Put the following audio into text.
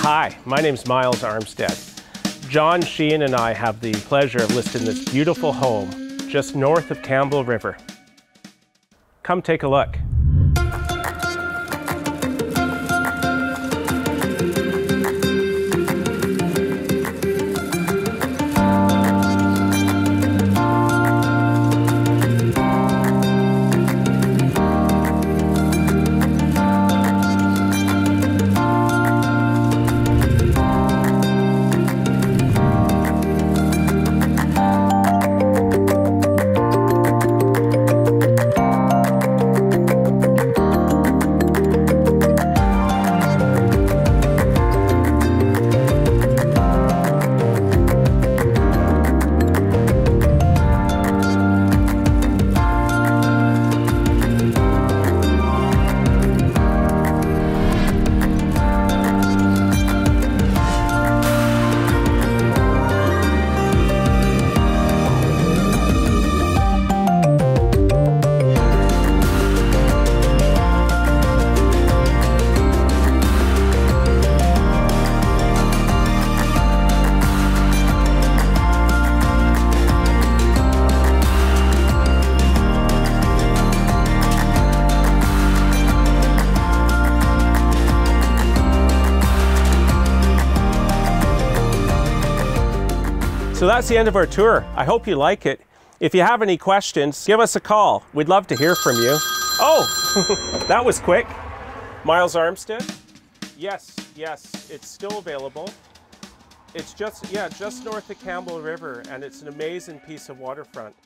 Hi, my name's Miles Armstead. John Sheehan and I have the pleasure of listing this beautiful home just north of Campbell River. Come take a look. So that's the end of our tour. I hope you like it. If you have any questions, give us a call. We'd love to hear from you. Oh, that was quick. Miles Armstead? Yes, it's still available. It's just north of Campbell River, and it's an amazing piece of waterfront.